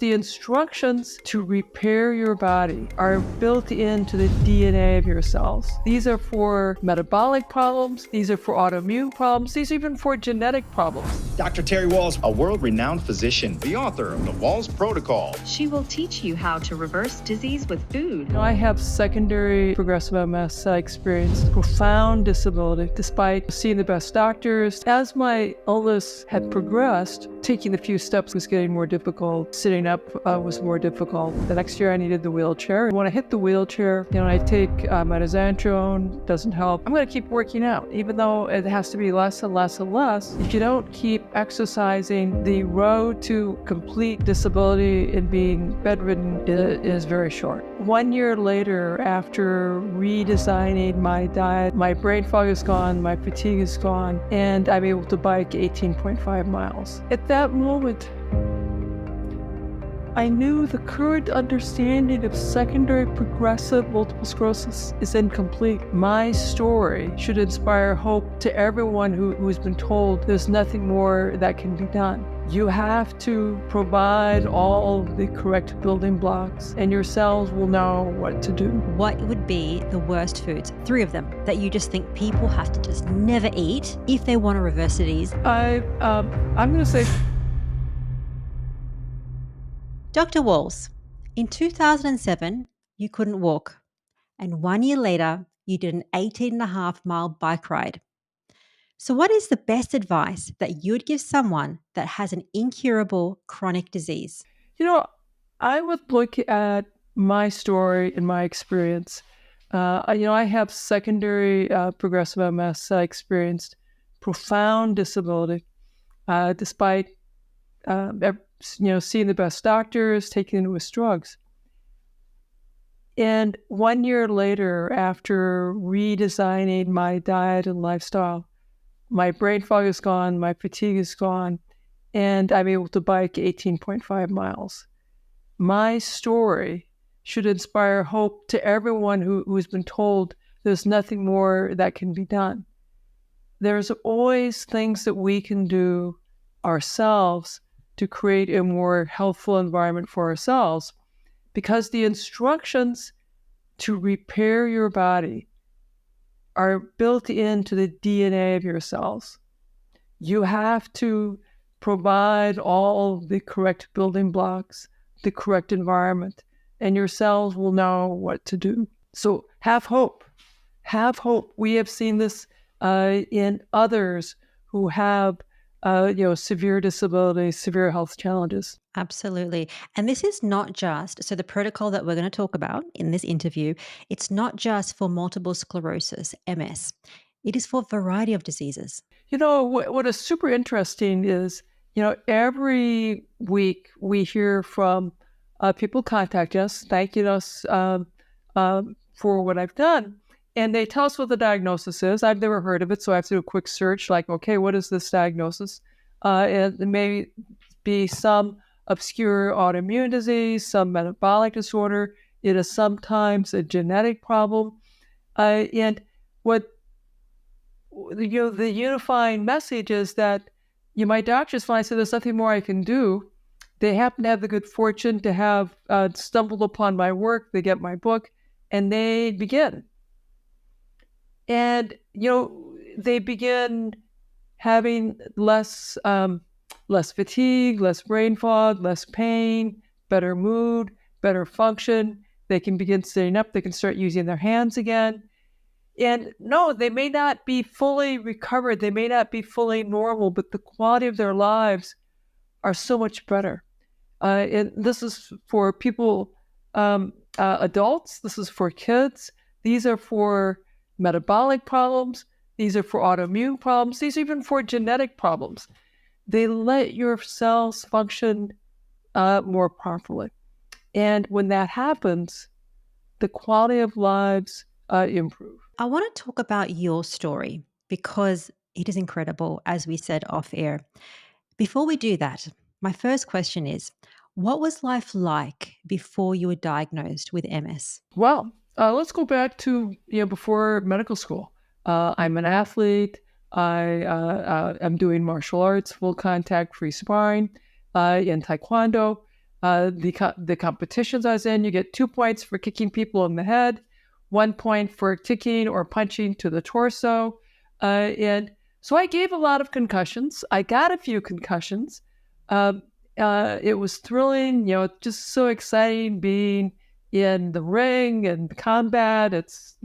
The instructions to repair your body are built into the DNA of your cells. These are for metabolic problems. These are for autoimmune problems. These are even for genetic problems. Dr. Terry Wahl is a world-renowned physician, the author of the Wahl's Protocol. She will teach you how to reverse disease with food. I have secondary progressive MS. I experienced profound disability despite seeing the best doctors. As my illness had progressed, taking the few steps was getting more difficult. Sitting up was more difficult. The next year I needed the wheelchair. When I hit the wheelchair, I take mitochondria, doesn't help. I'm going to keep working out, even though it has to be less and less and less. If you don't keep exercising, the road to complete disability and being bedridden is very short. 1 year later, after redesigning my diet, my brain fog is gone, my fatigue is gone, and I'm able to bike 18.5 miles. At that moment, I knew the current understanding of secondary progressive multiple sclerosis is incomplete. My story should inspire hope to everyone who's been told there's nothing more that can be done. You have to provide all the correct building blocks, and your cells will know what to do. What would be the worst foods, 3 of them, that you just think people have to just never eat if they want to reverse disease? I'm going to say... Dr. Walls, in 2007, you couldn't walk, and 1 year later, you did an 18.5-mile bike ride. So what is the best advice that you would give someone that has an incurable chronic disease? I would look at my story and my experience. I have secondary progressive MS. I experienced profound disability despite seeing the best doctors, taking the newest drugs. And 1 year later, after redesigning my diet and lifestyle, my brain fog is gone, my fatigue is gone, and I'm able to bike 18.5 miles. My story should inspire hope to everyone who's been told there's nothing more that can be done. There's always things that we can do ourselves to create a more healthful environment for ourselves, because the instructions to repair your body are built into the DNA of your cells. You have to provide all the correct building blocks, the correct environment, and your cells will know what to do. So have hope. Have hope. We have seen this in others who have severe disability, severe health challenges. Absolutely. And this is not just, so the protocol that we're going to talk about in this interview, it's not just for multiple sclerosis, MS. It is for a variety of diseases. What is super interesting is, every week we hear from people contacting us, thanking us for what I've done. And they tell us what the diagnosis is. I've never heard of it, so I have to do a quick search, like, okay, what is this diagnosis? And it may be some obscure autoimmune disease, some metabolic disorder. It is sometimes a genetic problem. And what the unifying message is that my doctors finally said there's nothing more I can do. They happen to have the good fortune to have stumbled upon my work. They get my book, and they begin. And, they begin having less fatigue, less brain fog, less pain, better mood, better function. They can begin sitting up. They can start using their hands again. And no, they may not be fully recovered. They may not be fully normal, but the quality of their lives are so much better. And this is for people, adults. This is for kids. These are for metabolic problems. These are for autoimmune problems. These are even for genetic problems. They let your cells function more properly. And when that happens, the quality of lives improve. I want to talk about your story because it is incredible, as we said off air. Before we do that, my first question is, what was life like before you were diagnosed with MS? Well, let's go back to before medical school. I'm an athlete. I am doing martial arts, full contact, free sparring, in Taekwondo. The competitions I was in, you get 2 points for kicking people in the head, 1 point for kicking or punching to the torso. And so I gave a lot of concussions. I got a few concussions. It was thrilling, just so exciting being in the ring and combat. It's,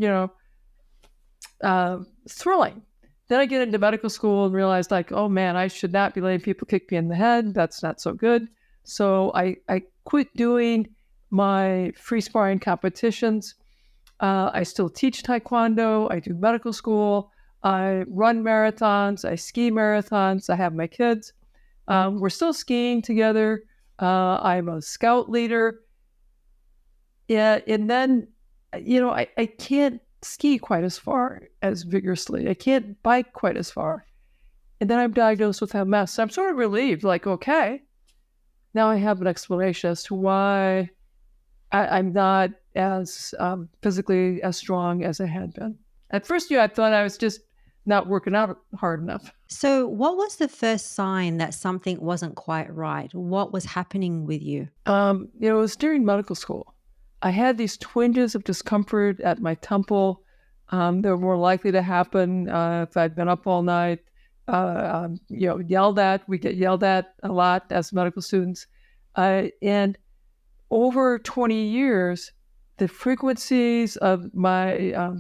thrilling. Then I get into medical school and realized, like, oh man, I should not be letting people kick me in the head. That's not so good. So I quit doing my free sparring competitions. I still teach Taekwondo. I do medical school. I run marathons. I ski marathons. I have my kids. We're still skiing together. I'm a scout leader. Yeah, and then, I can't ski quite as far as vigorously. I can't bike quite as far. And then I'm diagnosed with MS. So I'm sort of relieved, like, okay, now I have an explanation as to why I'm not as physically as strong as I had been. At first, I thought I was just not working out hard enough. So, what was the first sign that something wasn't quite right? What was happening with you? It was during medical school. I had these twinges of discomfort at my temple. They were more likely to happen if I'd been up all night, yelled at. We get yelled at a lot as medical students. And over 20 years, the frequencies of my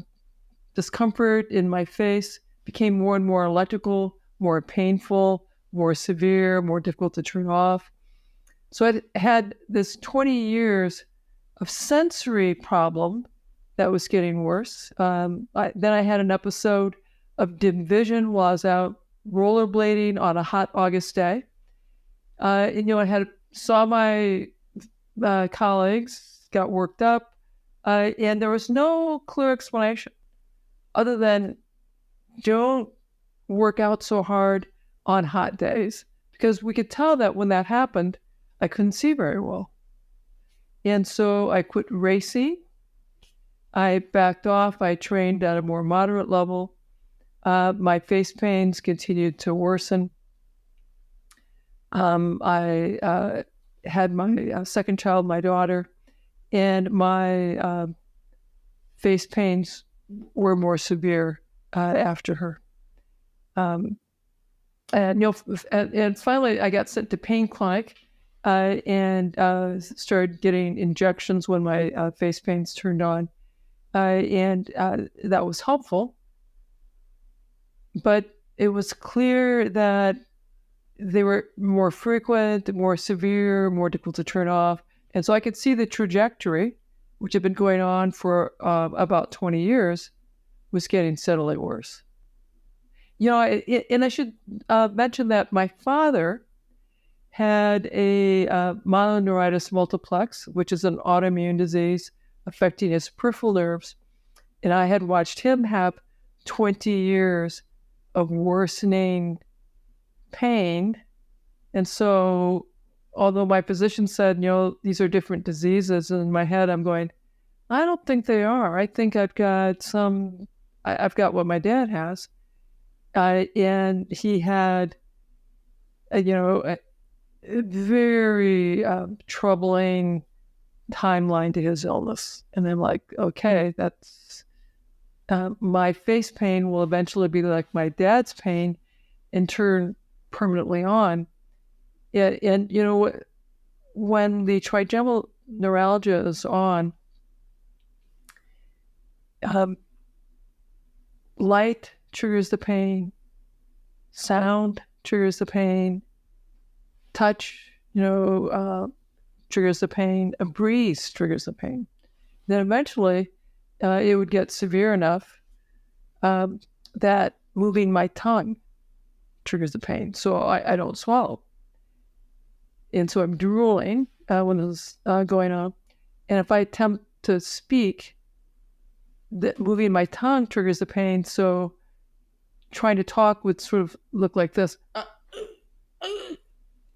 discomfort in my face became more and more electrical, more painful, more severe, more difficult to turn off. So I had this 20 years of sensory problem that was getting worse. Then I had an episode of dim vision while I was out rollerblading on a hot August day. I saw my colleagues, got worked up, and there was no clear explanation other than don't work out so hard on hot days, because we could tell that when that happened, I couldn't see very well. And so I quit racing. I backed off. I trained at a more moderate level. My face pains continued to worsen. I had my second child, my daughter, and my face pains were more severe after her. And finally, I got sent to pain clinic and started getting injections when my face pains turned on. And that was helpful. But it was clear that they were more frequent, more severe, more difficult to turn off. And so I could see the trajectory, which had been going on for about 20 years, was getting steadily worse. And I should mention that my father had a mononeuritis multiplex, which is an autoimmune disease affecting his peripheral nerves. And I had watched him have 20 years of worsening pain. And so, although my physician said, these are different diseases, in my head I'm going, I don't think they are. I think I've got what my dad has. And he had, a very troubling timeline to his illness. And I'm like, okay, that's my face pain will eventually be like my dad's pain and turn permanently on. And when the trigeminal neuralgia is on, light triggers the pain, sound triggers the pain, touch, triggers the pain, a breeze triggers the pain. Then eventually it would get severe enough that moving my tongue triggers the pain. So I don't swallow. And so I'm drooling when this is going on. And if I attempt to speak, moving my tongue triggers the pain. So trying to talk would sort of look like this.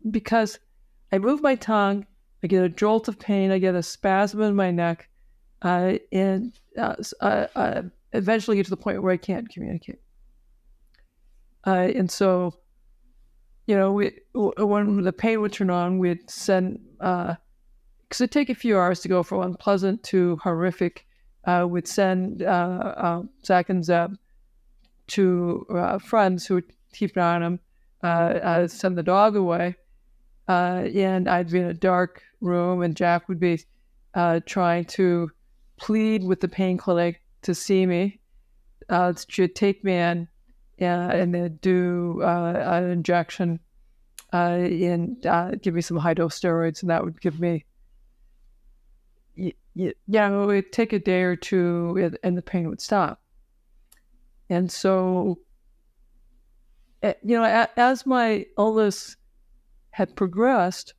Because I move my tongue, I get a jolt of pain, I get a spasm in my neck, and eventually get to the point where I can't communicate. And so, when the pain would turn on, we'd send because it'd take a few hours to go from unpleasant to horrific, would send Zach and Zeb to friends who would keep an eye on him, send the dog away. And I'd be in a dark room, and Jack would be trying to plead with the pain clinic to see me. She'd take me in, and they'd do an injection and give me some high-dose steroids, and that would give me, it would take a day or two, and the pain would stop. And so, as my illness had progressed,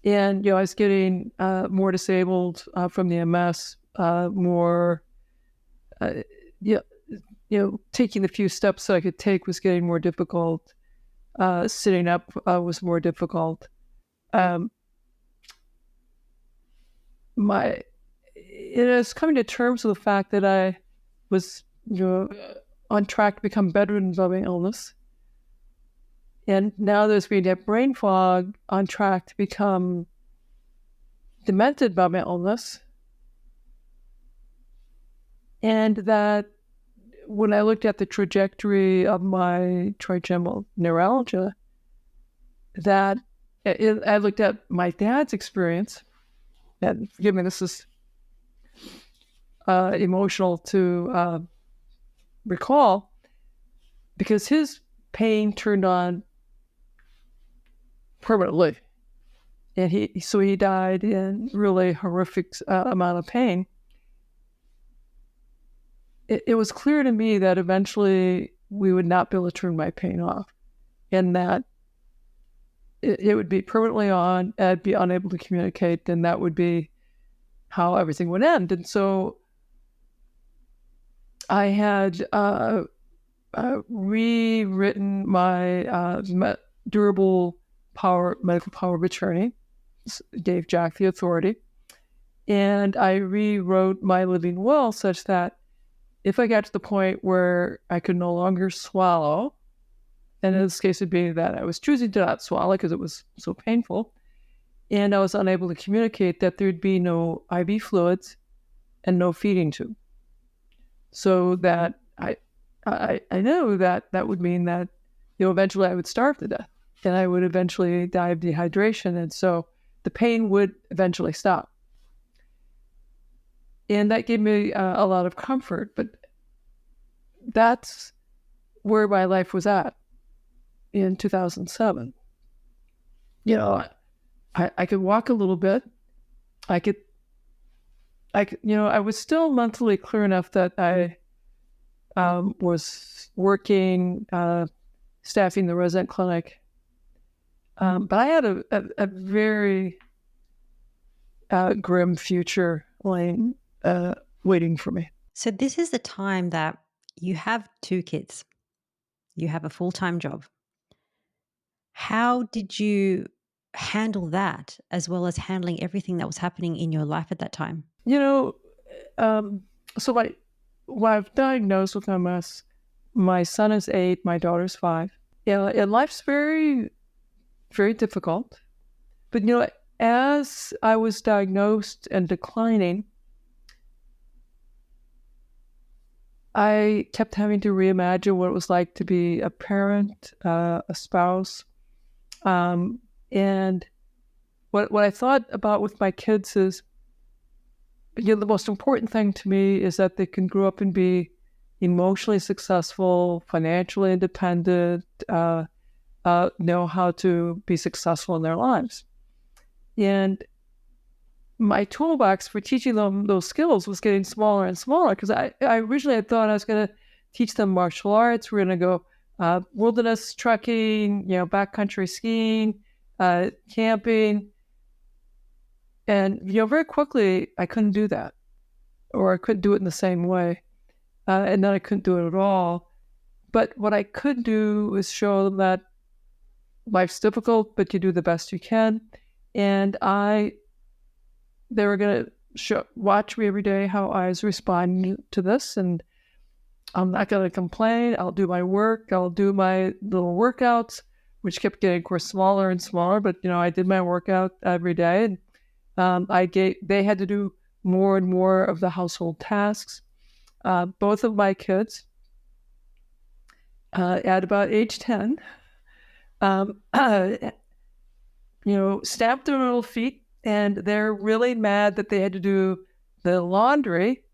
and I was getting more disabled from the MS, more, taking the few steps that I could take was getting more difficult. Sitting up was more difficult. It is coming to terms with the fact that I was, on track to become better in my illness. And now there's been that brain fog, on track to become demented by my illness. And that when I looked at the trajectory of my trigeminal neuralgia, that I looked at my dad's experience, and forgive me, this is emotional to recall, because his pain turned on permanently, and he died in really horrific amount of pain. It was clear to me that eventually we would not be able to turn my pain off, and that it would be permanently on. I'd be unable to communicate, and that would be how everything would end. And so I had rewritten my durable medical power of attorney, gave Jack the authority, and I rewrote my living will such that if I got to the point where I could no longer swallow, and in this case it'd be that I was choosing to not swallow because it was so painful, and I was unable to communicate, that there'd be no IV fluids and no feeding tube. So that I know that would mean that eventually I would starve to death, and I would eventually die of dehydration, and so the pain would eventually stop. And that gave me a lot of comfort. But that's where my life was at in 2007. I could walk a little bit. I was still mentally clear enough that I was working, staffing the resident clinic. But I had a very grim future waiting for me. So this is the time that you have 2 kids. You have a full-time job. How did you handle that, as well as handling everything that was happening in your life at that time? So when I've diagnosed with MS, my son is 8, my daughter's 5. And life's very, very difficult. But as I was diagnosed and declining, I kept having to reimagine what it was like to be a parent, a spouse. And what I thought about with my kids is, the most important thing to me is that they can grow up and be emotionally successful, financially independent, know how to be successful in their lives. And my toolbox for teaching them those skills was getting smaller and smaller, because I originally had thought I was going to teach them martial arts. We're going to go wilderness trekking, backcountry skiing, camping. And, very quickly I couldn't do that, or I couldn't do it in the same way. And then I couldn't do it at all. But what I could do is show them that life's difficult, but you do the best you can. And they were going to watch me every day how I was responding to this, and I'm not going to complain. I'll do my work. I'll do my little workouts, which kept getting, of course, smaller and smaller. But I did my workout every day, and they had to do more and more of the household tasks. Both of my kids, at about age 10, stamped their little feet, and they're really mad that they had to do the laundry.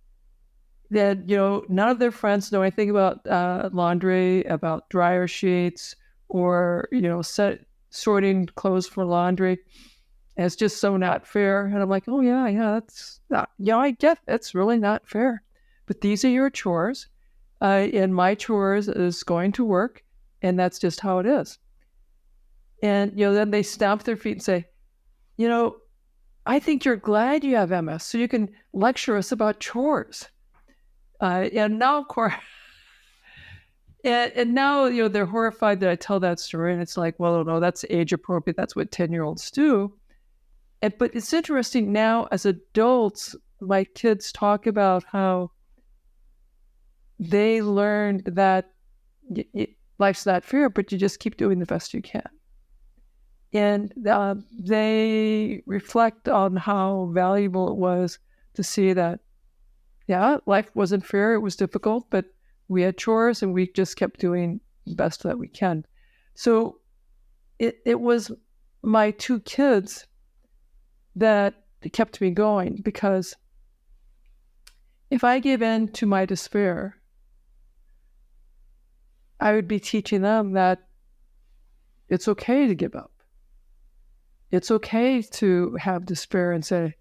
That none of their friends know anything about laundry, about dryer sheets, or sorting clothes for laundry. And it's just so not fair. And I'm like, oh yeah, that's not, I get it's really not fair. But these are your chores, and my chores is going to work, and that's just how it is. And then they stamp their feet and say, I think you're glad you have MS, so you can lecture us about chores. And now, of course, and now, they're horrified that I tell that story. And it's like, well, no, that's age appropriate. That's what 10-year-olds do. But it's interesting now, as adults, my kids talk about how they learned that life's not fair, but you just keep doing the best you can. And they reflect on how valuable it was to see that, life wasn't fair. It was difficult, but we had chores and we just kept doing the best that we can. So it was my two kids that kept me going, because if I gave in to my despair, I would be teaching them that it's okay to give up. It's okay to have despair and say,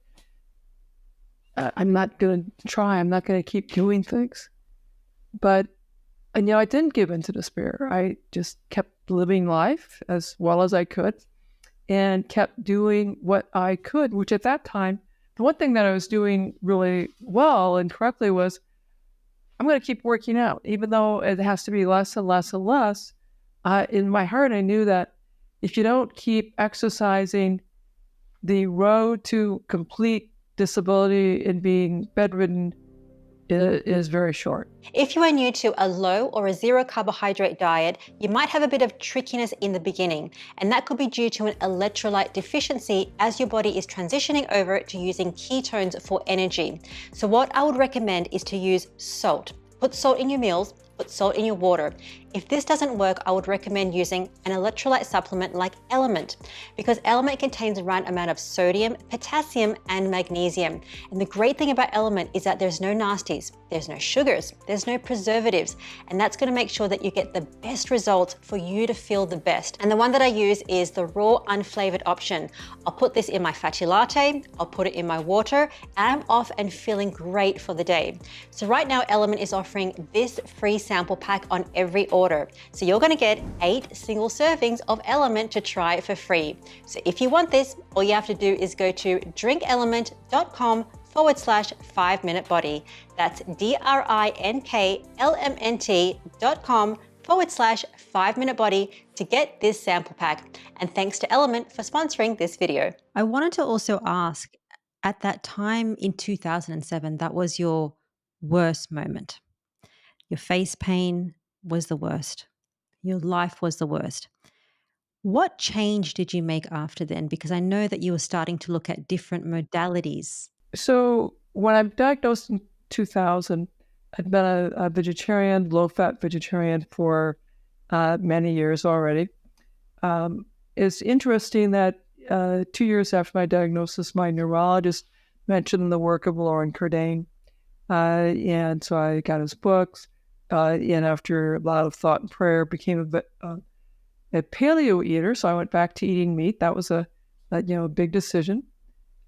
I'm not going to try. I'm not going to keep doing things. But, I didn't give in to despair. I just kept living life as well as I could and kept doing what I could, which at that time, the one thing that I was doing really well and correctly was, I'm going to keep working out, even though it has to be less and less and less. In my heart, I knew that if you don't keep exercising, the road to complete disability and being bedridden is very short. If you are new to a low or a zero carbohydrate diet, you might have a bit of trickiness in the beginning, and that could be due to an electrolyte deficiency as your body is transitioning over to using ketones for energy. So what I would recommend is to use salt. Put salt in your meals, put salt in your water. If this doesn't work, I would recommend using an electrolyte supplement like Element, because Element contains the right amount of sodium, potassium, and magnesium. And the great thing about Element is that there's no nasties, there's no sugars, there's no preservatives, and that's going to make sure that you get the best results for you to feel the best. And the one that I use is the raw unflavored option. I'll put this in my fatty latte, I'll put it in my water, and I'm off and feeling great for the day. So right now, Element is offering this free sample pack on every order. So you're going to get 8 single servings of Element to try for free. So if you want this, all you have to do is go to drinkelement.com/5-minute body. That's drinklmnt.com/5-minute body to get this sample pack. And thanks to Element for sponsoring this video. I wanted to also ask, at that time in 2007, that was your worst moment. Your face pain was the worst. Your life was the worst. What change did you make after then? Because I know that you were starting to look at different modalities. So when I'm diagnosed in 2000, I'd been a vegetarian, low-fat vegetarian for many years already. It's interesting that 2 years after my diagnosis, my neurologist mentioned the work of Lauren Cordain. And so I got his books. And after a lot of thought and prayer, became a paleo eater. So I went back to eating meat. That was a big decision.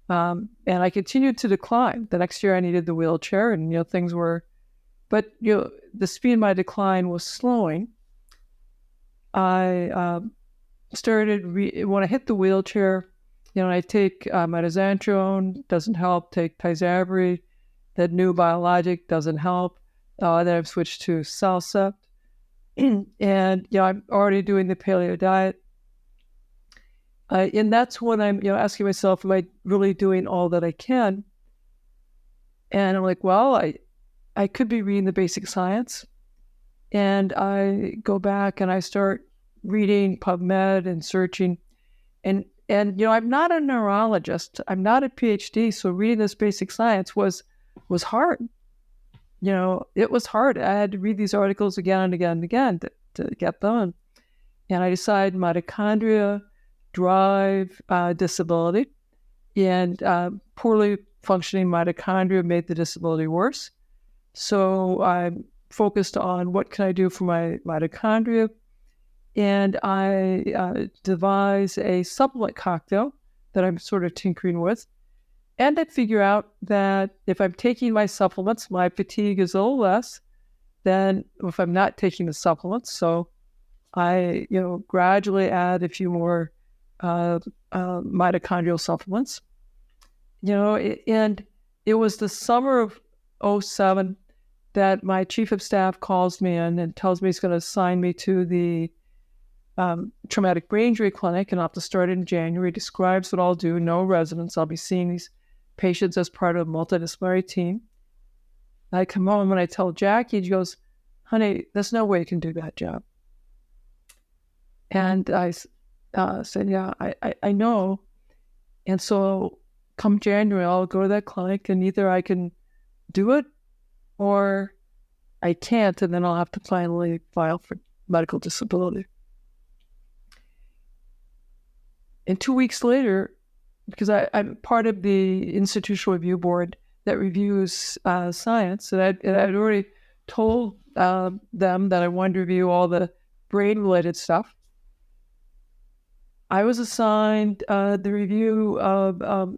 And I continued to decline. The next year I needed the wheelchair, and things were, but the speed of my decline was slowing. I started when I hit the wheelchair. I take mitochondria, doesn't help. Take Tysabri, that new biologic, doesn't help. Then I've switched to salsa, and I'm already doing the paleo diet. And that's when I'm asking myself, am I really doing all that I can? And I'm like, well, I could be reading the basic science. And I go back and I start reading PubMed and searching. And I'm not a neurologist. I'm not a PhD. So reading this basic science was hard. It was hard. I had to read these articles again and again and again to get them. And I decided mitochondria drive disability, and poorly functioning mitochondria made the disability worse. So I focused on what can I do for my mitochondria, and I devised a supplement cocktail that I'm sort of tinkering with. And I figure out that if I'm taking my supplements, my fatigue is a little less than if I'm not taking the supplements. So I, gradually add a few more mitochondrial supplements. And it was the summer of 2007 that my chief of staff calls me in and tells me he's going to assign me to the traumatic brain injury clinic, and I'll have to start in January. Describes what I'll do. No residents. I'll be seeing these patients as part of a multidisciplinary team. I come home and I tell Jackie, and she goes, "Honey, there's no way you can do that job." And I said, "Yeah, I know." And so come January, I'll go to that clinic, and either I can do it or I can't, and then I'll have to finally file for medical disability. And 2 weeks later, because I'm part of the institutional review board that reviews science, and I'd already told them that I wanted to review all the brain-related stuff. I was assigned the review of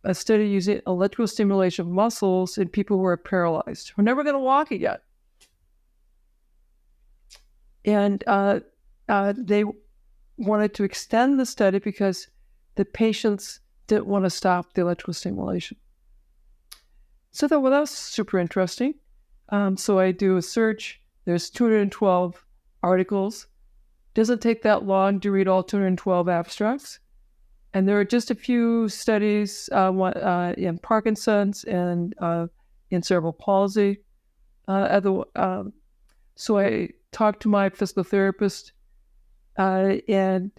a study using electrical stimulation of muscles in people who are paralyzed, who are never going to walk again. And they wanted to extend the study because the patients didn't want to stop the electrical stimulation. So I thought, well, that's super interesting. So I do a search. There's 212 articles. Doesn't take that long to read all 212 abstracts. And there are just a few studies in Parkinson's and in cerebral palsy. So I talked to my physical therapist and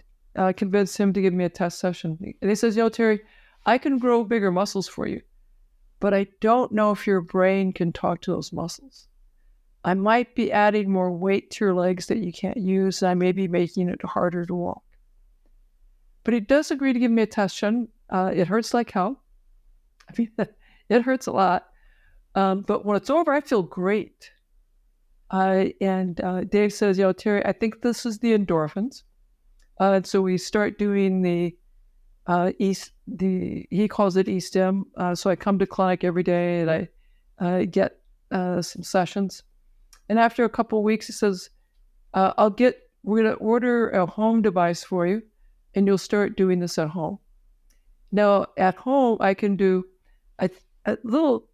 convinced him to give me a test session. And he says, Terry, I can grow bigger muscles for you, but I don't know if your brain can talk to those muscles. I might be adding more weight to your legs that you can't use, and I may be making it harder to walk. But he does agree to give me a test session. It hurts like hell. I mean, it hurts a lot. But when it's over, I feel great. And Dave says, Terry, I think this is the endorphins. And so we start doing he calls it E-stim. So I come to clinic every day and I get some sessions. And after a couple of weeks, he says, we're going to order a home device for you, and you'll start doing this at home. Now, at home, I can do a little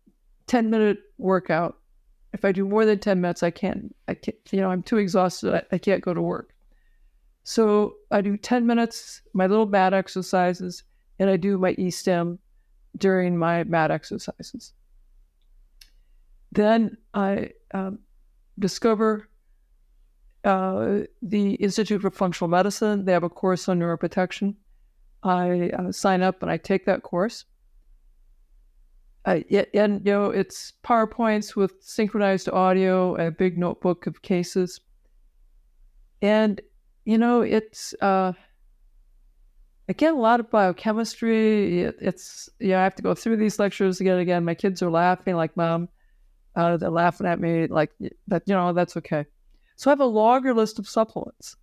10-minute workout. If I do more than 10 minutes, I can't, I'm too exhausted. I can't go to work. So I do 10 minutes, my little mat exercises, and I do my E-stim during my mat exercises. Then I discover the Institute for Functional Medicine. They have a course on neuroprotection. I sign up and I take that course. It's PowerPoints with synchronized audio, a big notebook of cases. And, it's, again, a lot of biochemistry. It's I have to go through these lectures again and again. My kids are laughing like, Mom, they're laughing at me like that, that's okay. So I have a longer list of supplements.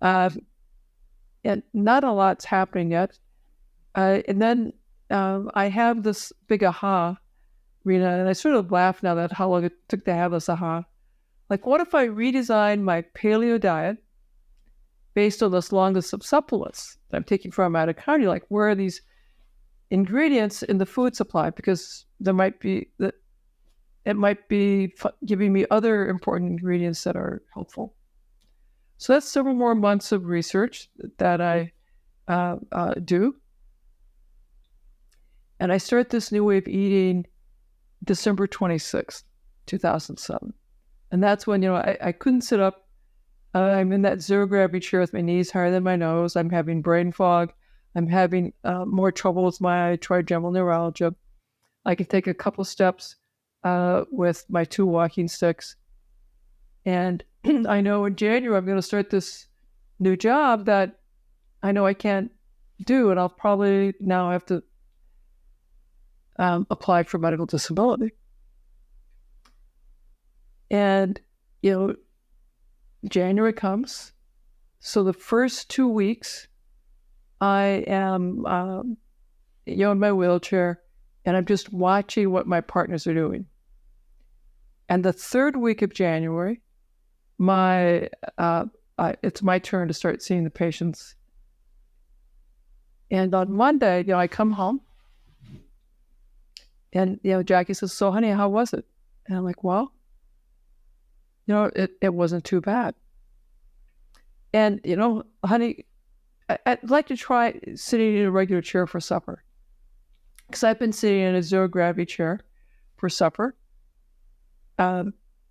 And not a lot's happening yet. And then I have this big aha, Rena, and I sort of laugh now at how long it took to have this aha. Like, what if I redesign my paleo diet based on this long list of supplements that I'm taking from mitochondria? Like, where are these ingredients in the food supply? Because it might be giving me other important ingredients that are helpful. So that's several more months of research that I do. And I start this new way of eating December 26th, 2007. And that's when, I couldn't sit up I'm in that zero gravity chair with my knees higher than my nose. I'm having brain fog. I'm having more trouble with my trigeminal neuralgia. I can take a couple steps with my 2 walking sticks. And I know in January I'm going to start this new job that I know I can't do, and I'll probably now have to apply for medical disability. And, January comes. So the first 2 weeks, I am, in my wheelchair, and I'm just watching what my partners are doing. And the 3rd week of January, it's my turn to start seeing the patients. And on Monday, I come home, and Jackie says, "So, honey, how was it?" And I'm like, "Well, it wasn't too bad." And honey, I'd like to try sitting in a regular chair for supper, because I've been sitting in a zero gravity chair for supper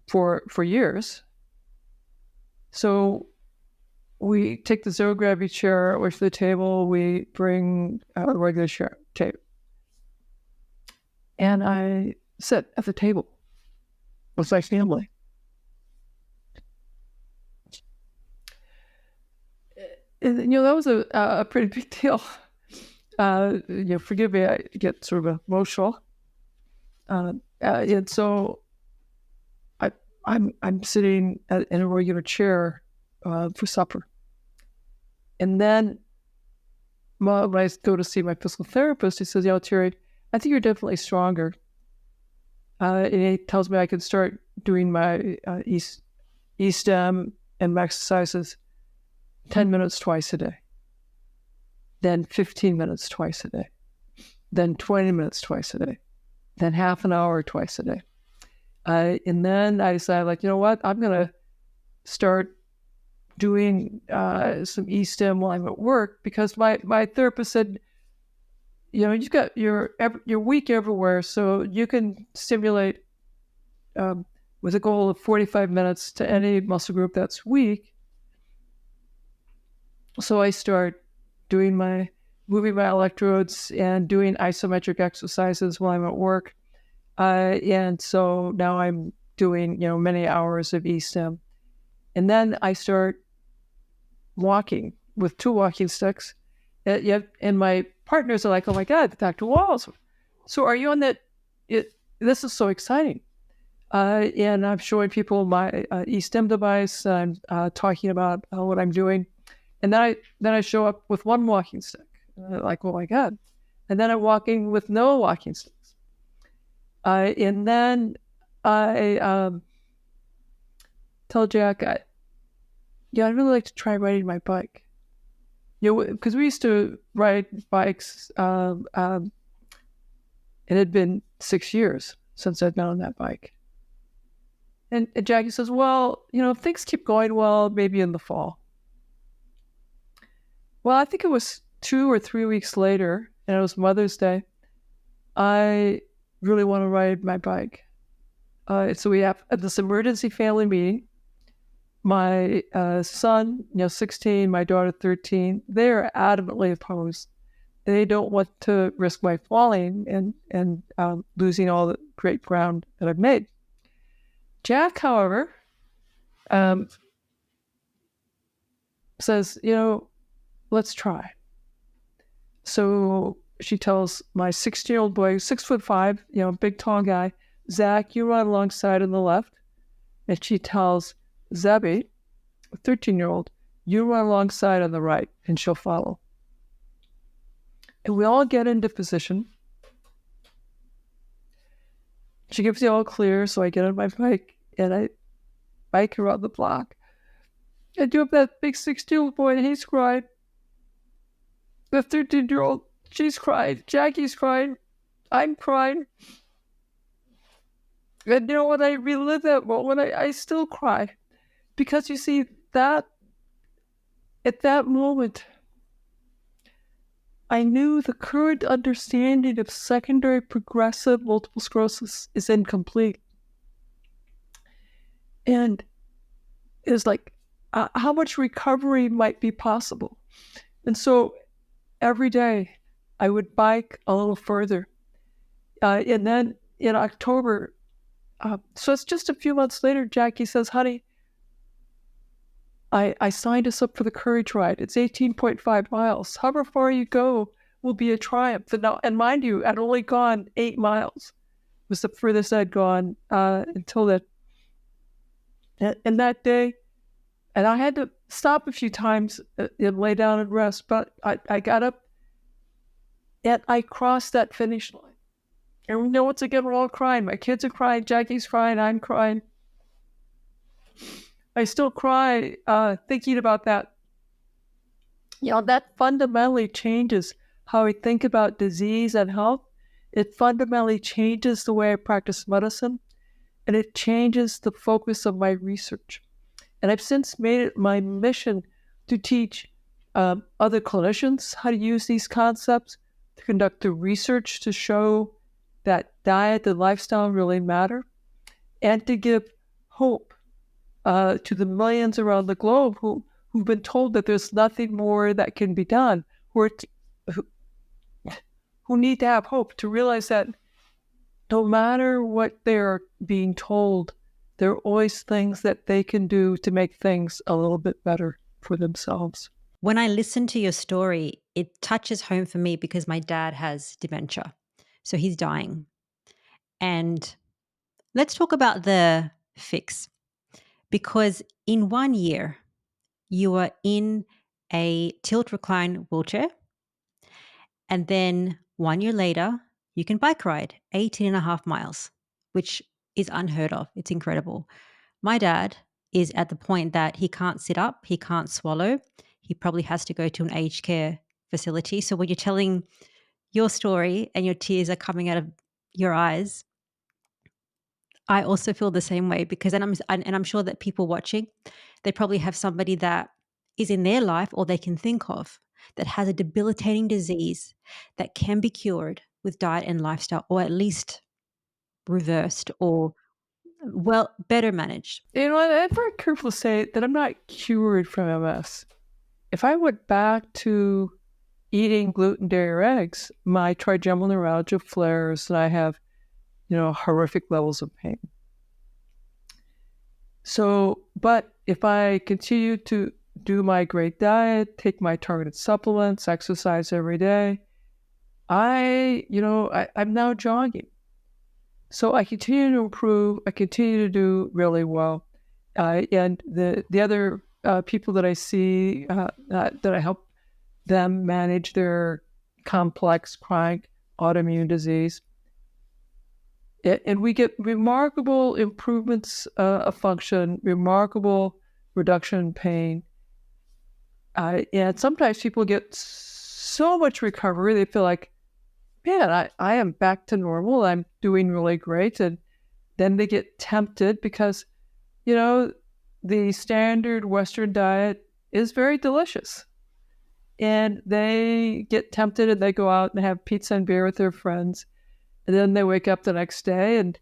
for years. So we take the zero gravity chair over to the table. We bring a regular chair table, and I sit at the table with my family. And, that was a pretty big deal. Forgive me, I get sort of emotional. And so I'm sitting in a regular chair for supper. And then when I go to see my physical therapist, he says, Terry, I think you're definitely stronger. And he tells me I can start doing my E-stem and my exercises 10 minutes twice a day, then 15 minutes twice a day, then 20 minutes twice a day, then half an hour twice a day. And then I decided, you know what, I'm going to start doing some E-stem while I'm at work, because my therapist said, you've got you're weak everywhere, so you can stimulate with a goal of 45 minutes to any muscle group that's weak. So I start moving my electrodes and doing isometric exercises while I'm at work. And so now I'm doing, many hours of E-stem. And then I start walking with 2 walking sticks. And my partners are like, "Oh my God, Dr. Walls, so are you on that? This is so exciting." And I'm showing people my E-stem device. I'm talking about what I'm doing. And then I show up with 1 walking stick. Like, oh my God. And then I'm walking with no walking sticks. And then I tell Jack, I'd really like to try riding my bike. Because we used to ride bikes. It had been 6 years since I'd been on that bike. And Jackie says, "Well, if things keep going well, maybe in the fall." Well, I think it was 2 or 3 weeks later, and it was Mother's Day. I really want to ride my bike. So we have this emergency family meeting. My son, 16, my daughter, 13, they're adamantly opposed. They don't want to risk my falling and losing all the great ground that I've made. Jack, however, says, let's try. So she tells my 16-year-old boy, 6'5", big tall guy, "Zach, you run alongside on the left." And she tells Zebby, a 13-year-old, "You run alongside on the right," and she'll follow. And we all get into position. She gives the all clear, so I get on my bike and I bike around the block. I do have that big 16-year-old boy, and he's crying. The 13-year-old, she's crying. Jackie's crying. I'm crying. And when I relive that moment, I still cry. Because you see, that at that moment, I knew the current understanding of secondary progressive multiple sclerosis is incomplete. And it was like, how much recovery might be possible. And so every day I would bike a little further. And then in October, so it's just a few months later, Jackie says, honey, I signed us up for the Courage Ride. It's 18.5 miles. However far you go will be a triumph. And mind you, I'd only gone 8 miles. It was the furthest I'd gone until that. And that day, and I had to stop a few times and lay down and rest, but I got up and I crossed that finish line. And once again, we're all crying. My kids are crying, Jackie's crying, I'm crying. I still cry thinking about that. That fundamentally changes how I think about disease and health. It fundamentally changes the way I practice medicine, and it changes the focus of my research. And I've since made it my mission to teach other clinicians how to use these concepts, to conduct the research to show that diet and lifestyle really matter, and to give hope to the millions around the globe who've been told that there's nothing more that can be done, who need to have hope, to realize that no matter what they're being told, there are always things that they can do to make things a little bit better for themselves. When I listen to your story, it touches home for me because my dad has dementia. So he's dying. And let's talk about the fix. Because in 1 year, you were in a tilt recline wheelchair. And then 1 year later, you can bike ride 18.5 miles, which is unheard of. It's incredible. My dad is at the point that he can't sit up, he can't swallow. He probably has to go to an aged care facility. So when you're telling your story and your tears are coming out of your eyes, I also feel the same way because, and I'm sure that people watching, they probably have somebody that is in their life or they can think of that has a debilitating disease that can be cured with diet and lifestyle, or at least reversed or better managed. I'm very careful to say that I'm not cured from MS. If I went back to eating gluten, dairy, or eggs, my trigeminal neuralgia flares and I have, horrific levels of pain. So, but if I continue to do my great diet, take my targeted supplements, exercise every day, I'm now jogging. So I continue to improve. I continue to do really well. And the other people that I see that I help them manage their complex chronic autoimmune disease. And we get remarkable improvements of function, remarkable reduction in pain. And sometimes people get so much recovery, they feel like, man, I am back to normal. I'm doing really great. And then they get tempted because, the standard Western diet is very delicious. And they get tempted and they go out and have pizza and beer with their friends. And then they wake up the next day and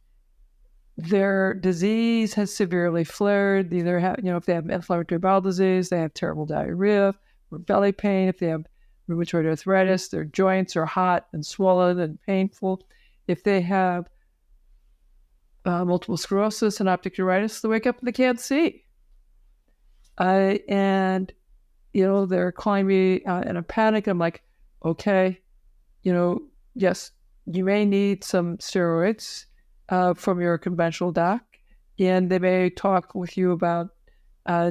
their disease has severely flared. They either have, if they have inflammatory bowel disease, they have terrible diarrhea or belly pain. If they have rheumatoid arthritis, their joints are hot and swollen and painful. If they have multiple sclerosis and optic neuritis, they wake up and they can't see. And they're calling me in a panic. I'm like, okay, yes, you may need some steroids from your conventional doc, and they may talk with you about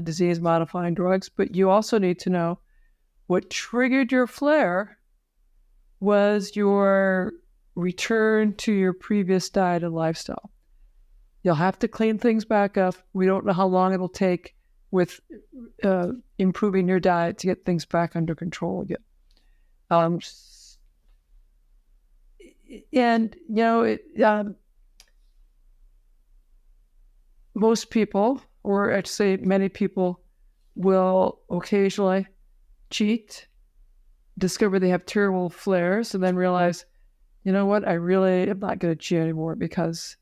disease-modifying drugs, but you also need to know what triggered your flare was your return to your previous diet and lifestyle. You'll have to clean things back up. We don't know how long it'll take with improving your diet to get things back under control again. Most people, or I'd say many people, will occasionally cheat, discover they have terrible flares, and then realize, you know what, I really am not going to cheat anymore because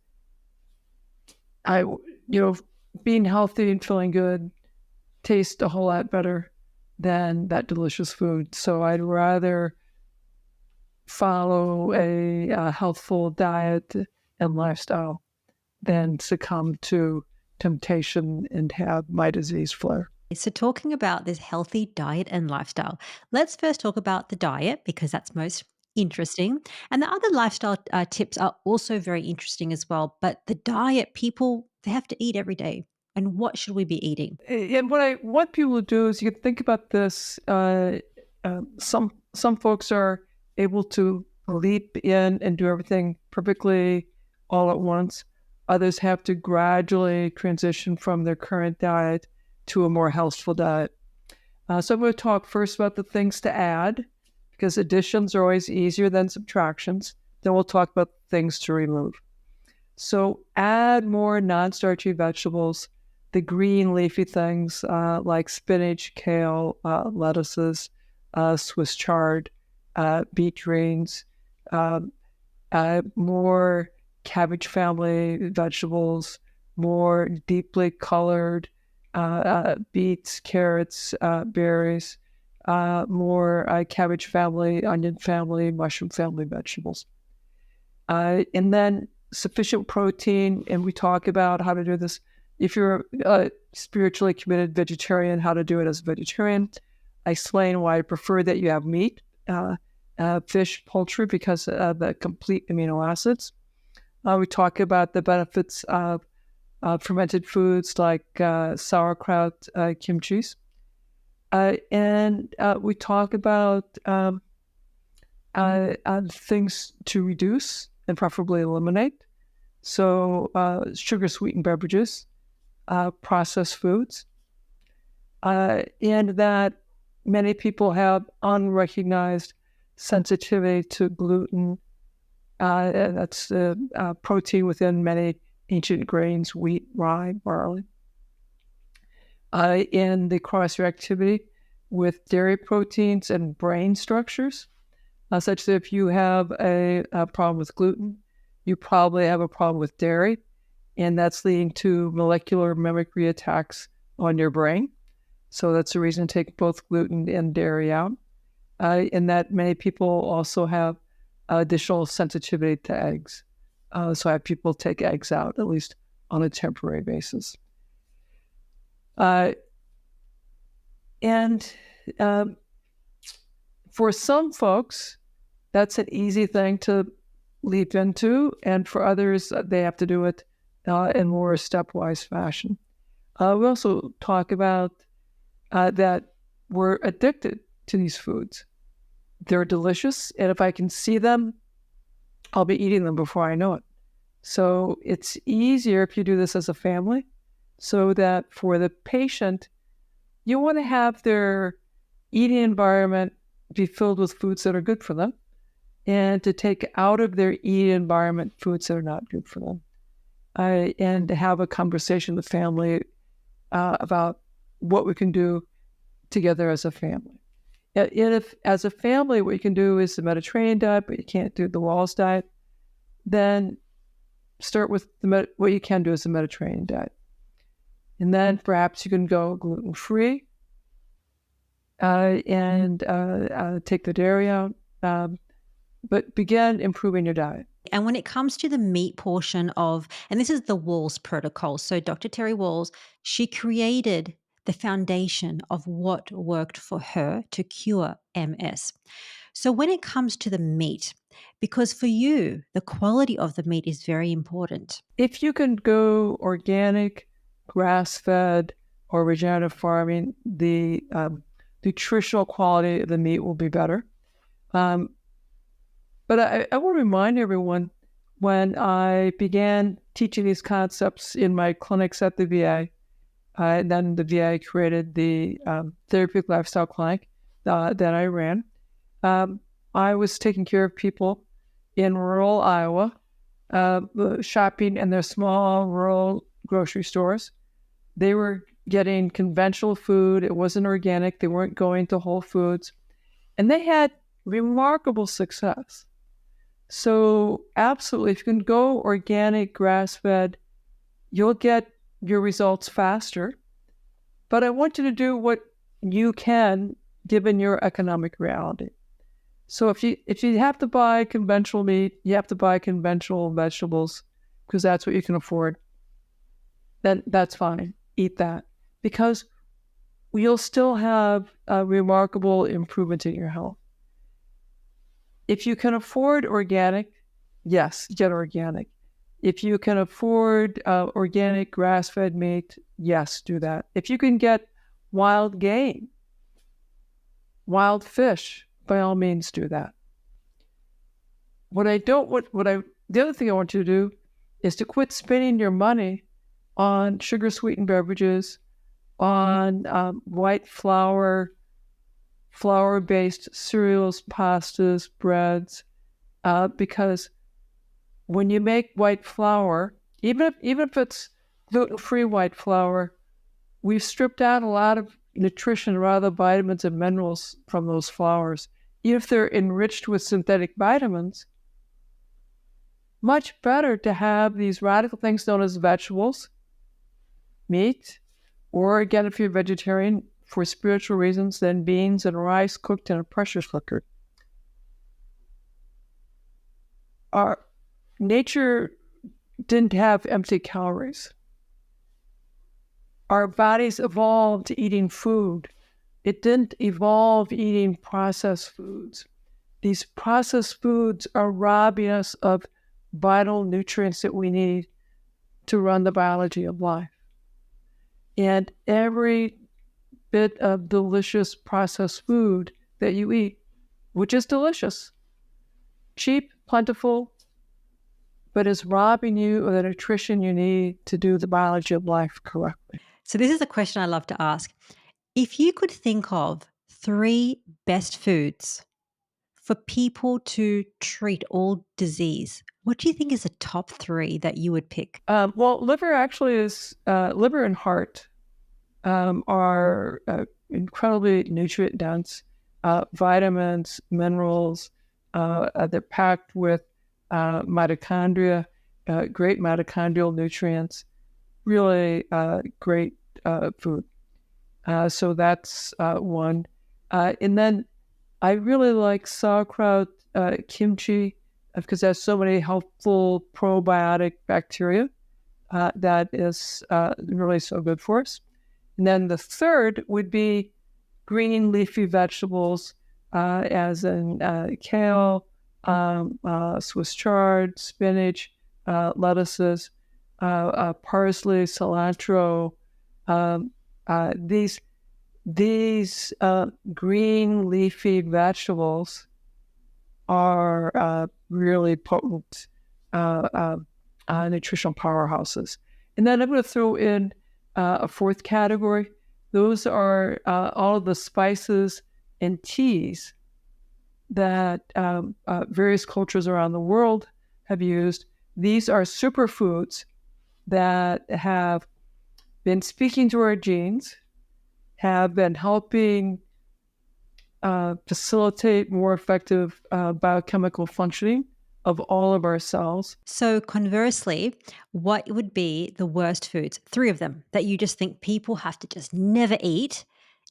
being healthy and feeling good taste a whole lot better than that delicious food. So I'd rather follow a healthful diet and lifestyle than succumb to temptation and have my disease flare. So, talking about this healthy diet and lifestyle, let's first talk about the diet because that's most interesting. And the other lifestyle tips are also very interesting as well. But the diet, people, they have to eat every day. And what should we be eating? And what I want people to do is you can think about this. Some folks are able to leap in and do everything perfectly all at once. Others have to gradually transition from their current diet to a more healthful diet. So I'm going to talk first about the things to add, because additions are always easier than subtractions. Then we'll talk about things to remove. So add more non-starchy vegetables, the green leafy things like spinach, kale, lettuces, Swiss chard, beet greens, more cabbage family vegetables, more deeply colored beets, carrots, berries, more cabbage family, onion family, mushroom family vegetables. And then sufficient protein, and we talk about how to do this. If you're a spiritually committed vegetarian, how to do it as a vegetarian. I explain why I prefer that you have meat, fish, poultry, because of the complete amino acids. We talk about the benefits of fermented foods like sauerkraut, kimchi. And we talk about things to reduce and preferably eliminate. So sugar-sweetened beverages, processed foods, and that many people have unrecognized sensitivity to gluten. That's the protein within many ancient grains, wheat, rye, barley. And the cross-reactivity with dairy proteins and brain structures, such that if you have a problem with gluten, you probably have a problem with dairy, and that's leading to molecular mimicry attacks on your brain. So that's the reason to take both gluten and dairy out. And that many people also have additional sensitivity to eggs. So I have people take eggs out, at least on a temporary basis. And for some folks, that's an easy thing to leap into. And for others, they have to do it in more stepwise fashion. We also talk about that we're addicted to these foods. They're delicious, and if I can see them, I'll be eating them before I know it. So it's easier if you do this as a family, so that for the patient, you want to have their eating environment be filled with foods that are good for them, and to take out of their eating environment foods that are not good for them, and to have a conversation with the family about what we can do together as a family. And if, as a family, what you can do is the Mediterranean diet, but you can't do the Wahls diet, then start with what you can do is the Mediterranean diet. And then perhaps you can go gluten-free and take the dairy out, but begin improving your diet. And when it comes to the meat portion of, and this is the Wahls protocol. So Dr. Terry Wahl, she created the foundation of what worked for her to cure MS. So when it comes to the meat, because for you, the quality of the meat is very important. If you can go organic, grass-fed, or regenerative farming, the nutritional quality of the meat will be better. But I want to remind everyone, when I began teaching these concepts in my clinics at the VA, and then the VA created the therapeutic lifestyle clinic that I ran, I was taking care of people in rural Iowa, shopping in their small rural grocery stores. They were getting conventional food. It wasn't organic. They weren't going to Whole Foods. And they had remarkable success. So absolutely, if you can go organic, grass-fed, you'll get your results faster. but I want you to do what you can given your economic reality. So if you have to buy conventional meat, you have to buy conventional vegetables because that's what you can afford, then that's fine. Eat that because you'll still have a remarkable improvement in your health. If you can afford organic, yes, get organic. If you can afford organic grass-fed meat, yes, do that. If you can get wild game, wild fish, by all means, do that. The other thing I want you to do is to quit spending your money on sugar-sweetened beverages, on white flour-based cereals, pastas, breads, because when you make white flour, even if it's gluten-free white flour, we've stripped out a lot of nutrition, a lot of vitamins and minerals from those flours. Even if they're enriched with synthetic vitamins, much better to have these radical things known as vegetables, meat, or again, if you're vegetarian, for spiritual reasons, than beans and rice cooked in a pressure cooker. Our nature didn't have empty calories. Our bodies evolved eating food. It didn't evolve eating processed foods. These processed foods are robbing us of vital nutrients that we need to run the biology of life. And every bit of delicious processed food that you eat, which is delicious, cheap, plentiful, but is robbing you of the nutrition you need to do the biology of life correctly. So this is a question I love to ask. If you could think of 3 best foods for people to treat all disease, what do you think is the top 3 that you would pick? Well, liver actually is, liver and heart are incredibly nutrient dense, vitamins, minerals. They're packed with mitochondria, great mitochondrial nutrients, really great food. So that's one. And then I really like sauerkraut, kimchi, because there's so many helpful probiotic bacteria that is really so good for us. And then the third would be green leafy vegetables, as in kale, Swiss chard, spinach, lettuces, parsley, cilantro. These green leafy vegetables are really potent nutritional powerhouses. And then I'm going to throw in a fourth category. Those are all of the spices and teas that various cultures around the world have used. These are superfoods that have been speaking to our genes, have been helping facilitate more effective biochemical functioning of all of our cells. So conversely, what would be the worst foods? 3 of them that you just think people have to just never eat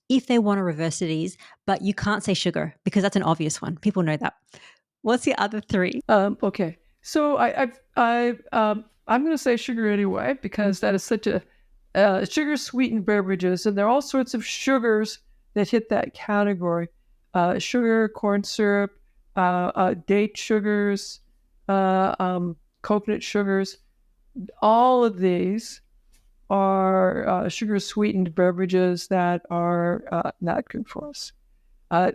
if they want to reverse disease, but you can't say sugar because that's an obvious one. People know that. What's the other 3? Okay, so I'm going to say sugar anyway because that is such a sugar-sweetened beverages, and there are all sorts of sugars that hit that category: sugar, corn syrup, date sugars, coconut sugars. All of these are sugar-sweetened beverages that are not good for us.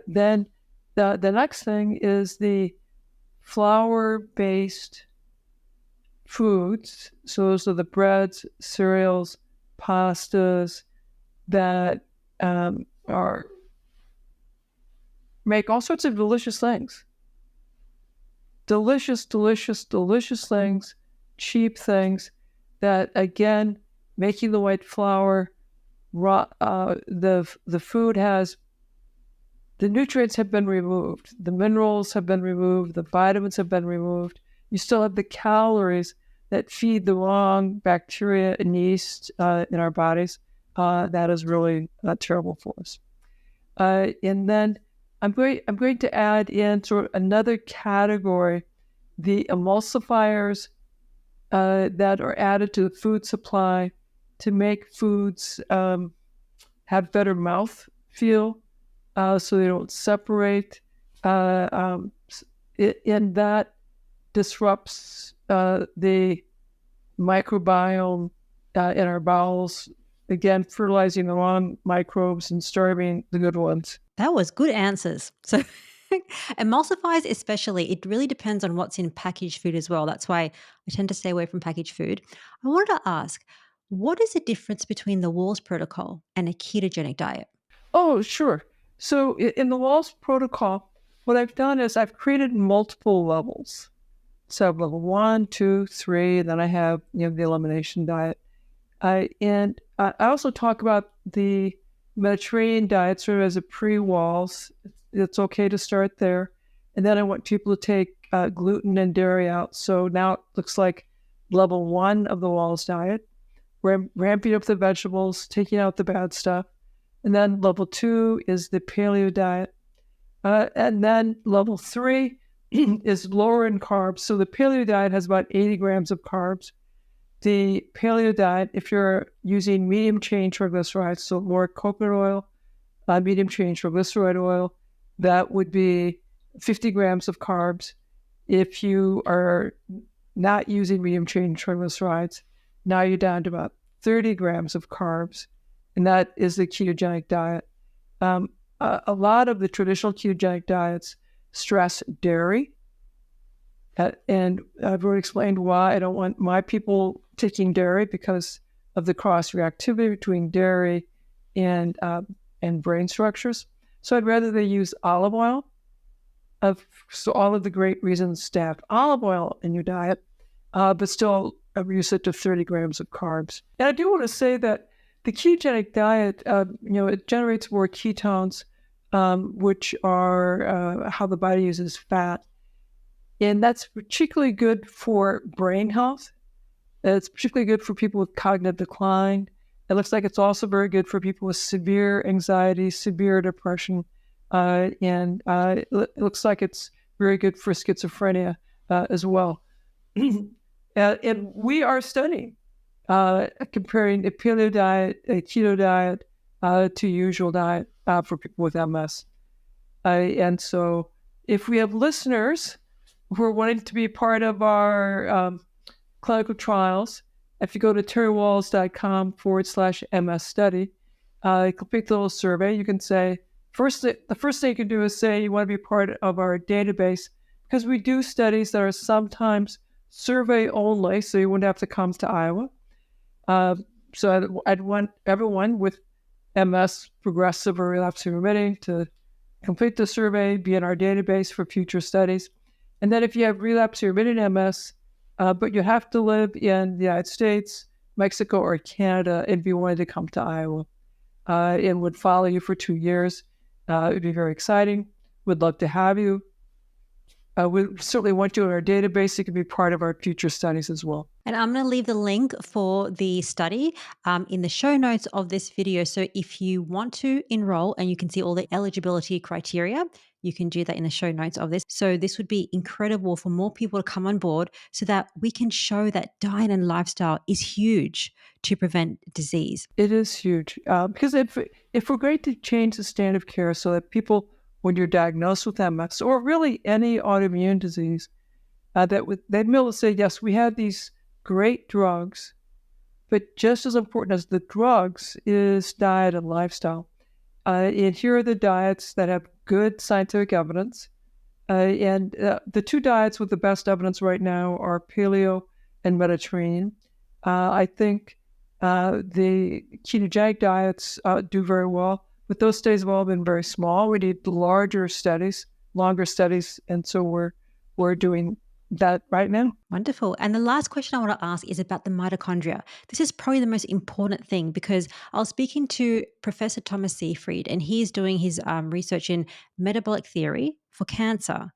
Then the next thing is the flour-based foods. So those are the breads, cereals, pastas that make all sorts of delicious things. Delicious things, cheap things that, again, making the white flour, the food has, the nutrients have been removed, the minerals have been removed, the vitamins have been removed. You still have the calories that feed the wrong bacteria and yeast in our bodies, that is really terrible for us. And then I'm going to add in sort of another category, the emulsifiers that are added to the food supply to make foods have better mouth feel, so they don't separate, and that disrupts the microbiome in our bowels, again, fertilizing the wrong microbes and starving the good ones. That was good answers. So emulsifiers especially, it really depends on what's in packaged food as well. That's why I tend to stay away from packaged food. I wanted to ask, what is the difference between the Wall's protocol and a ketogenic diet? Oh, sure. So in the Walls protocol, what I've done is I've created multiple levels. So level 1, 2, 3, then I have the elimination diet. And I also talk about the Mediterranean diet sort of as a pre-Walls. It's okay to start there. And then I want people to take gluten and dairy out. So now it looks like level 1 of the Walls diet. We're ramping up the vegetables, taking out the bad stuff. And then level 2 is the paleo diet. And then level 3 is lower in carbs. So the paleo diet has about 80 grams of carbs. The paleo diet, if you're using medium chain triglycerides, so more coconut oil, medium chain triglyceride oil, that would be 50 grams of carbs. If you are not using medium chain triglycerides, now you're down to about 30 grams of carbs, and that is the ketogenic diet. A lot of the traditional ketogenic diets stress dairy, and I've already explained why I don't want my people taking dairy because of the cross-reactivity between dairy and brain structures. So I'd rather they use olive oil. So all of the great reasons to have olive oil in your diet, but still reduce it to 30 grams of carbs. And I do want to say that the ketogenic diet, it generates more ketones, which are how the body uses fat. And that's particularly good for brain health. It's particularly good for people with cognitive decline. It looks like it's also very good for people with severe anxiety, severe depression, and it looks like it's very good for schizophrenia as well. And we are studying comparing a paleo diet, a keto diet, to usual diet for people with MS. And so if we have listeners who are wanting to be part of our clinical trials, if you go to terrywalls.com/MS study, complete the little survey, you can say, the first thing you can do is say you want to be part of our database, because we do studies that are sometimes survey only, so you wouldn't have to come to Iowa. So I'd want everyone with MS, progressive or relapsing remitting, to complete the survey, be in our database for future studies. And then if you have relapsing remitting MS, but you have to live in the United States, Mexico, or Canada, and be wanting to come to Iowa, and would follow you for 2 years, it would be very exciting. We'd love to have you. We certainly want you in our database. You can be part of our future studies as well. And I'm going to leave the link for the study in the show notes of this video. So if you want to enroll and you can see all the eligibility criteria, you can do that in the show notes of this. So this would be incredible for more people to come on board so that we can show that diet and lifestyle is huge to prevent disease. It is huge because if we're going to change the standard of care so that people, when you're diagnosed with MS or really any autoimmune disease, they'd be able to say, yes, we have these great drugs, but just as important as the drugs is diet and lifestyle. And here are the diets that have good scientific evidence. And the two diets with the best evidence right now are paleo and Mediterranean. I think the ketogenic diets do very well, but those studies have all been very small. We need larger studies, longer studies, and so we're doing that right now. Wonderful. And the last question I want to ask is about the mitochondria. This is probably the most important thing because I was speaking to Professor Thomas Seyfried, and he's doing his research in metabolic theory for cancer,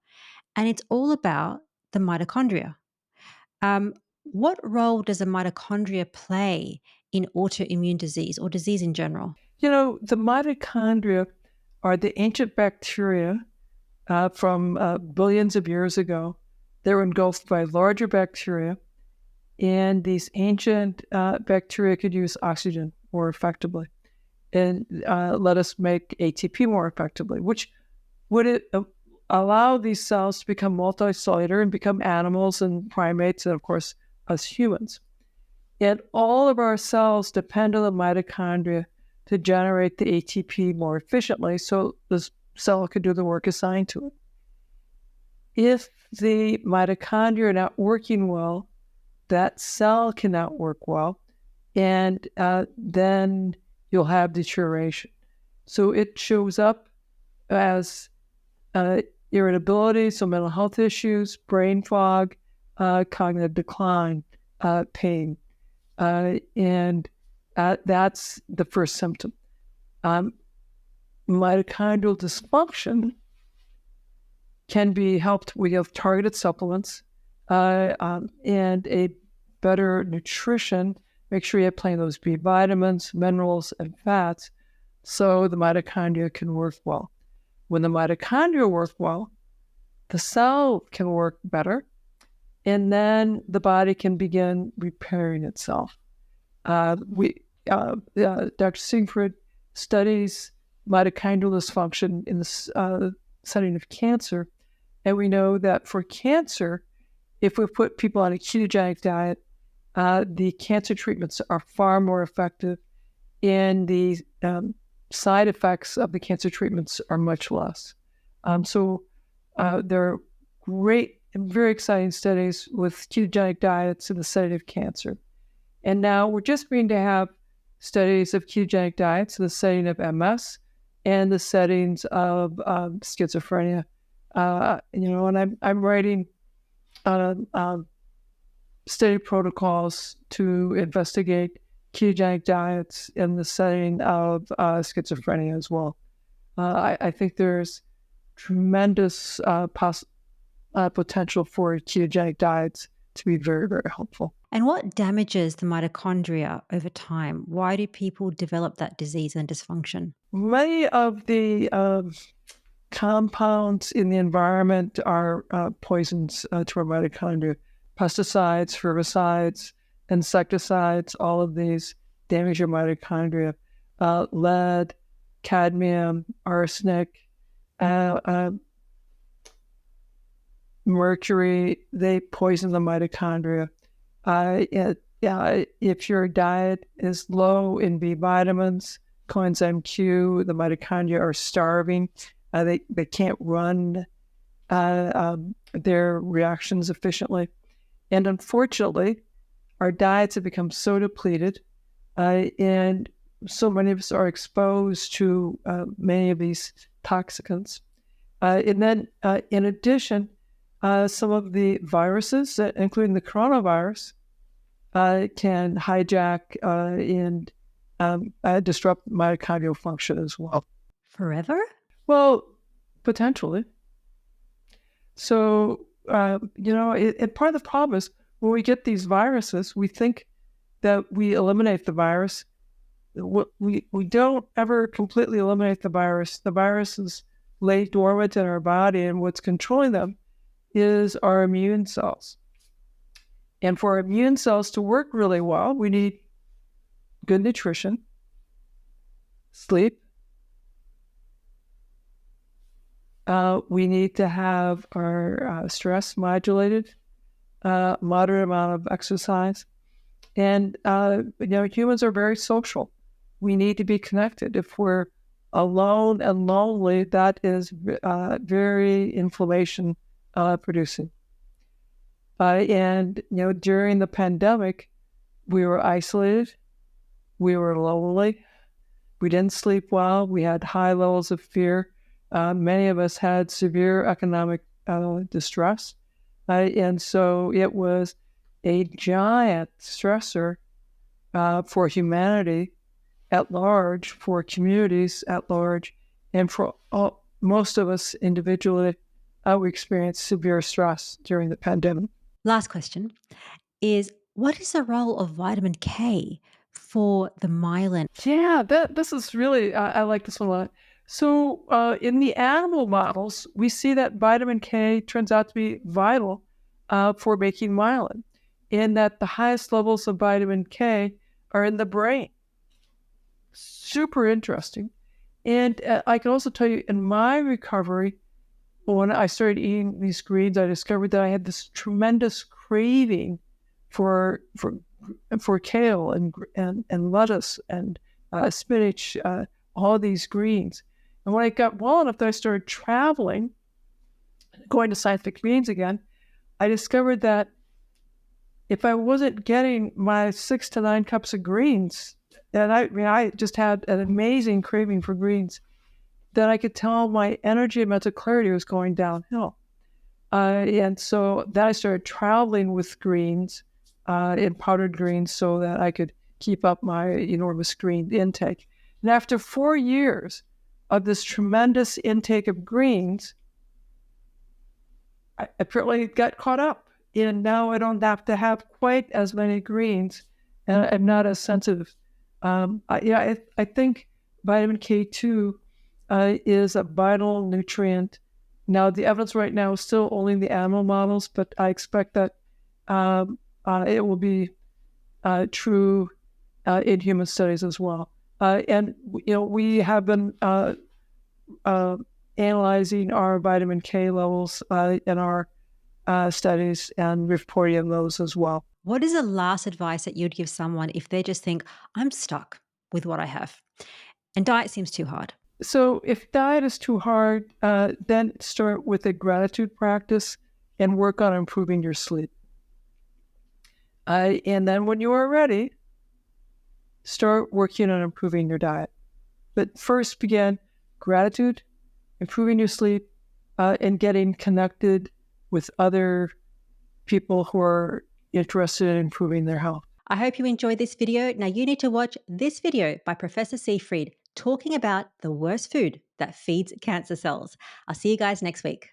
and it's all about the mitochondria. What role does the mitochondria play in autoimmune disease or disease in general? The mitochondria are the ancient bacteria from billions of years ago. They were engulfed by larger bacteria, and these ancient bacteria could use oxygen more effectively and let us make ATP more effectively, which would allow these cells to become multicellular and become animals and primates and, of course, us humans. And all of our cells depend on the mitochondria to generate the ATP more efficiently so the cell can do the work assigned to it. If the mitochondria are not working well, that cell cannot work well, and then you'll have deterioration. So it shows up as irritability, so mental health issues, brain fog, cognitive decline, pain. And that's the first symptom. Mitochondrial dysfunction can be helped. We have targeted supplements and a better nutrition. Make sure you have plenty of those B vitamins, minerals, and fats so the mitochondria can work well. When the mitochondria work well, the cell can work better, and then the body can begin repairing itself. Dr. Siegfried studies mitochondrial dysfunction in the setting of cancer, and we know that for cancer, if we put people on a ketogenic diet, the cancer treatments are far more effective, and the side effects of the cancer treatments are much less. So there are great and very exciting studies with ketogenic diets in the setting of cancer. And now we're just going to have studies of ketogenic diets in the setting of MS and the settings of schizophrenia. And I'm writing study protocols to investigate ketogenic diets in the setting of schizophrenia as well. I think there's tremendous potential for ketogenic diets to be very, very helpful. And what damages the mitochondria over time? Why do people develop that disease and dysfunction? Many of the compounds in the environment are poisons to our mitochondria. Pesticides, herbicides, insecticides, all of these damage your mitochondria. Lead, cadmium, arsenic, mercury, they poison the mitochondria. If your diet is low in B vitamins, coenzyme Q, the mitochondria are starving. They can't run their reactions efficiently. And unfortunately, our diets have become so depleted, and so many of us are exposed to many of these toxicants. And then, in addition, some of the viruses, including the coronavirus, can hijack and disrupt mitochondrial function as well. Forever? Well, potentially. So, part of the problem is when we get these viruses, we think that we eliminate the virus. We don't ever completely eliminate the virus. The viruses lay dormant in our body, and what's controlling them is our immune cells. And for our immune cells to work really well, we need good nutrition, sleep. We need to have our stress modulated, moderate amount of exercise. And, humans are very social. We need to be connected. If we're alone and lonely, that is very inflammation producing. And during the pandemic, we were isolated, we were lonely, we didn't sleep well, we had high levels of fear. Many of us had severe economic distress. And so it was a giant stressor for humanity at large, for communities at large, and for most of us individually. We experienced severe stress during the pandemic. Last question is, what is the role of vitamin K for the myelin? Yeah, this is really, I like this one a lot. So in the animal models, we see that vitamin K turns out to be vital for making myelin, in that the highest levels of vitamin K are in the brain. Super interesting. And I can also tell you, in my recovery, when I started eating these greens, I discovered that I had this tremendous craving for kale and lettuce and spinach, all these greens. And when I got well enough that I started traveling, going to scientific meetings again, I discovered that if I wasn't getting my 6 to 9 cups of greens, and I just had an amazing craving for greens, then I could tell my energy and mental clarity was going downhill. And so then I started traveling with greens, in powdered greens, so that I could keep up my enormous green intake. And after 4 years of this tremendous intake of greens, I apparently got caught up. And now I don't have to have quite as many greens, and I'm not as sensitive. I think vitamin K2 is a vital nutrient. Now, the evidence right now is still only in the animal models, but I expect that it will be true in human studies as well. And we have been analyzing our vitamin K levels in our studies and reporting those as well. What is the last advice that you'd give someone if they just think, I'm stuck with what I have and diet seems too hard? So if diet is too hard, then start with a gratitude practice and work on improving your sleep. And then when you are ready, start working on improving your diet. But first begin gratitude, improving your sleep, and getting connected with other people who are interested in improving their health. I hope you enjoyed this video. Now you need to watch this video by Professor Seyfried talking about the worst food that feeds cancer cells. I'll see you guys next week.